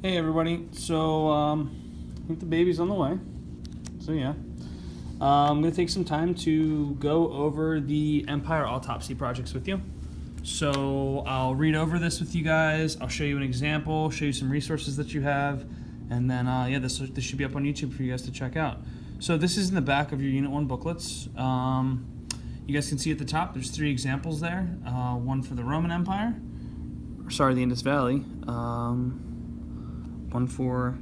Hey everybody, so I think the baby's on the way. So yeah, I'm gonna take some time to go over the Empire Autopsy projects with you. So I'll read over this with you guys. I'll show you an example, show you some resources that you have, and then yeah, this should be up on YouTube for you guys to check out. So this is in the back of your Unit 1 booklets. You guys can see at the top, there's 3 examples there. One for the Roman Empire, sorry, the Indus Valley. One for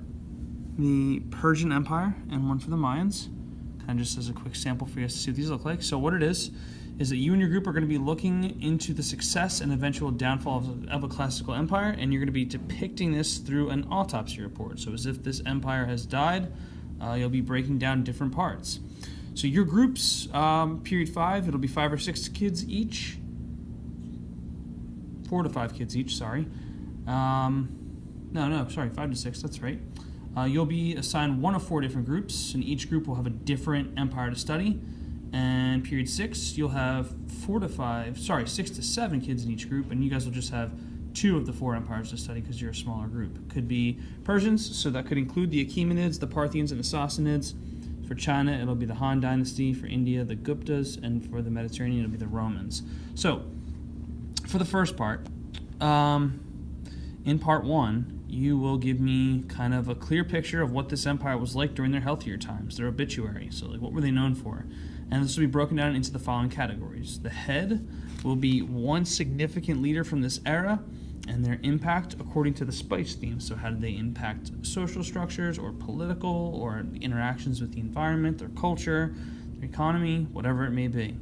the Persian Empire, and one for the Mayans. Kind of just as a quick sample for you guys to see what these look like. So what it is that you and your group are going to be looking into the success and eventual downfall of a classical empire, and you're going to be depicting this through an autopsy report. So as if this empire has died, you'll be breaking down different parts. So your groups, period 5, it'll be 5 or 6 kids each. 4 to 5 kids each, sorry. Sorry, 5 to 6, that's right. You'll be assigned 1 of 4 different groups, and each group will have a different empire to study. And period 6, you'll have 6 to 7 kids in each group, and you guys will just have 2 of the 4 empires to study because you're a smaller group. Could be Persians, so that could include the Achaemenids, the Parthians, and the Sassanids. For China, it'll be the Han Dynasty. For India, the Guptas, and for the Mediterranean, it'll be the Romans. So, for the first part, in part 1, you will give me kind of a clear picture of what this empire was like during their healthier times, their obituary. So, like, what were they known for? And this will be broken down into the following categories. The head will be one significant leader from this era and their impact according to the spice theme. So how did they impact social structures or political or interactions with the environment, their culture, their economy, whatever it may be.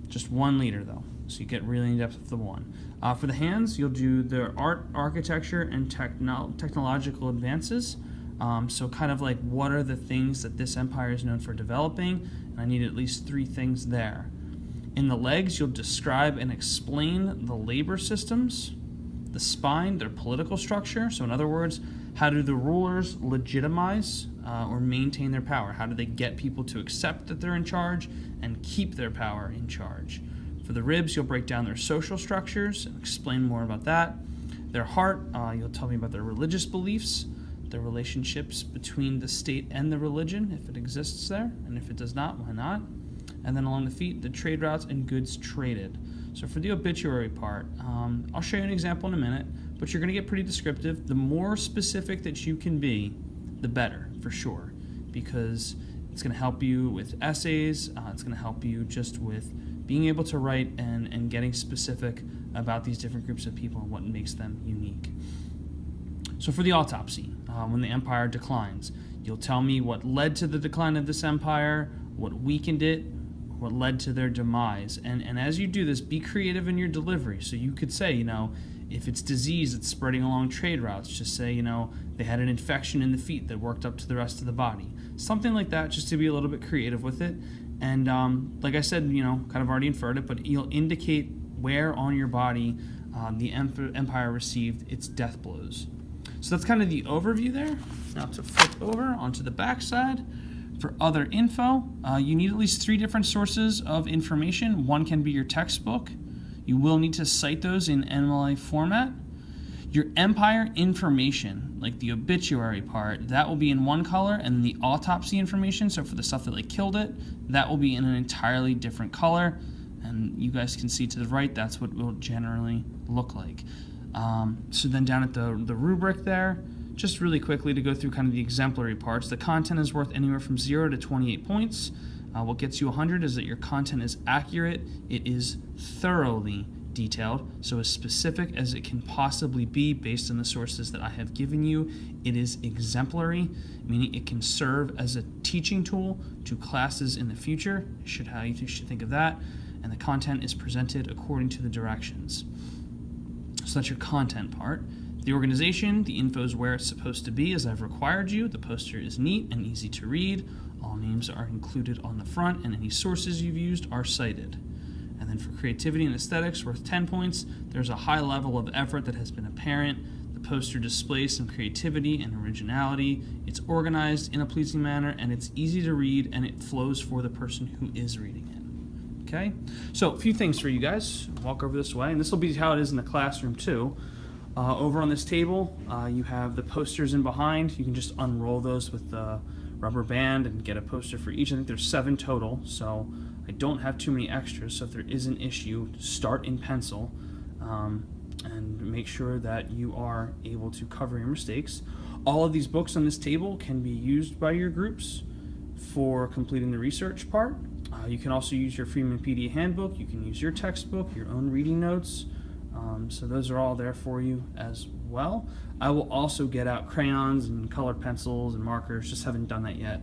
Just one leader, though, so you get really in depth with the one. For the hands, you'll do their art, architecture, and technological advances. So kind of like what are the things that this empire is known for developing, and I need at least 3 things there. In the legs, you'll describe and explain the labor systems, the spine, their political structure. So in other words, how do the rulers legitimize or maintain their power? How do they get people to accept that they're in charge and keep their power in charge? For the ribs, you'll break down their social structures and explain more about that. Their heart, you'll tell me about their religious beliefs, the relationships between the state and the religion, if it exists there, and if it does not, why not? And then along the feet, the trade routes and goods traded. So for the obituary part, I'll show you an example in a minute, but you're going to get pretty descriptive. The more specific that you can be, the better, for sure, because it's going to help you with essays, it's going to help you just with being able to write and getting specific about these different groups of people and what makes them unique. So for the autopsy, when the empire declines, you'll tell me what led to the decline of this empire, what weakened it, what led to their demise. And as you do this, be creative in your delivery. So you could say, if it's disease that's spreading along trade routes, just say, they had an infection in the feet that worked up to the rest of the body. Something like that, just to be a little bit creative with it. And like I said, kind of already inferred it, but you'll indicate where on your body the empire received its death blows. So that's kind of the overview there. Now to flip over onto the back side. For other info, you need at least 3 different sources of information. One can be your textbook. You will need to cite those in MLA format. Your empire information, like the obituary part, that will be in one color, and the autopsy information, so for the stuff that killed it, that will be in an entirely different color. And you guys can see to the right, that's what it will generally look like. So then down at the rubric there, just really quickly to go through kind of the exemplary parts. The content is worth anywhere from 0 to 28 points. What gets you 100 is that your content is accurate, it is thoroughly detailed, so as specific as it can possibly be based on the sources that I have given you. It is exemplary, meaning it can serve as a teaching tool to classes in the future. How you should think of that. And the content is presented according to the directions. So that's your content part. The organization, the info is where it's supposed to be as I've required you. The poster is neat and easy to read. All names are included on the front, and any sources you've used are cited. And then for creativity and aesthetics, worth 10 points, there's a high level of effort that has been apparent. The poster displays some creativity and originality. It's organized in a pleasing manner, and it's easy to read, and it flows for the person who is reading it. Okay? So a few things for you guys. Walk over this way, and this will be how it is in the classroom too. Over on this table, you have the posters in behind. You can just unroll those with the rubber band and get a poster for each. I think there's 7 total, so I don't have too many extras. So if there is an issue, start in pencil and make sure that you are able to cover your mistakes. All of these books on this table can be used by your groups for completing the research part. You can also use your Freeman PD handbook. You can use your textbook, your own reading notes. So those are all there for you as well. I will also get out crayons and colored pencils and markers. Just haven't done that yet,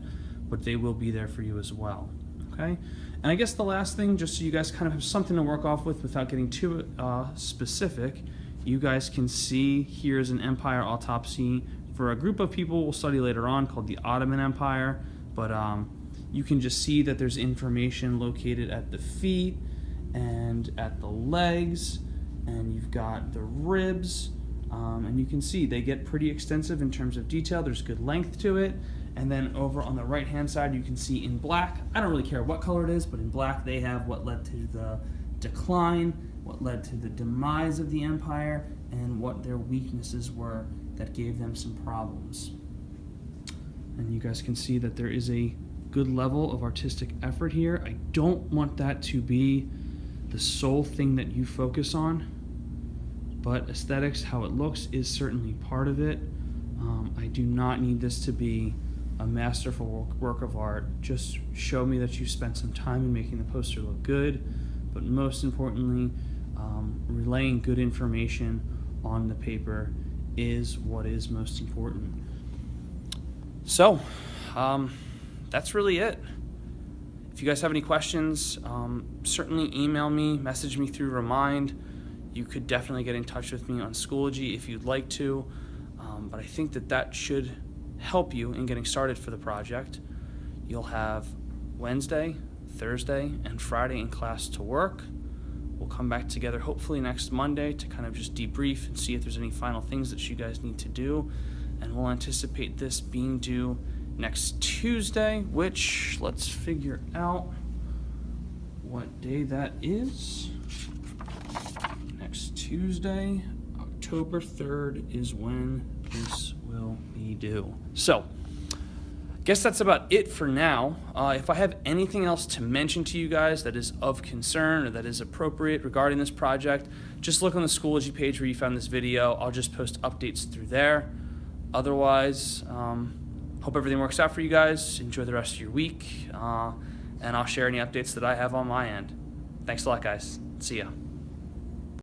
but they will be there for you as well. Okay. And I guess the last thing, just so you guys kind of have something to work off with without getting too specific, you guys can see here's an empire autopsy for a group of people we'll study later on called the Ottoman Empire. But you can just see that there's information located at the feet and at the legs, and you've got the ribs, and you can see they get pretty extensive in terms of detail. There's good length to it. And then over on the right hand side you can see in black, I don't really care what color it is, but in black they have what led to the decline, what led to the demise of the empire, and what their weaknesses were that gave them some problems. And you guys can see that there is a good level of artistic effort here. I don't want that to be the sole thing that you focus on, but aesthetics, how it looks, is certainly part of it. I do not need this to be a masterful work of art. Just show me that you spent some time in making the poster look good, but most importantly, relaying good information on the paper is what is most important. So, that's really it. If you guys have any questions, certainly email me, message me through Remind. You could definitely get in touch with me on Schoology if you'd like to, but I think that should help you in getting started for the project. You'll have Wednesday, Thursday, and Friday in class to work. We'll come back together hopefully next Monday to kind of just debrief and see if there's any final things that you guys need to do, and we'll anticipate this being due next Tuesday, which let's figure out what day that is. Next Tuesday, October 3rd, is when this will be due. So, I guess that's about it for now. If I have anything else to mention to you guys that is of concern or that is appropriate regarding this project, just look on the Schoology page where you found this video. I'll just post updates through there. Otherwise, hope everything works out for you guys. Enjoy the rest of your week, and I'll share any updates that I have on my end. Thanks a lot, guys. See ya.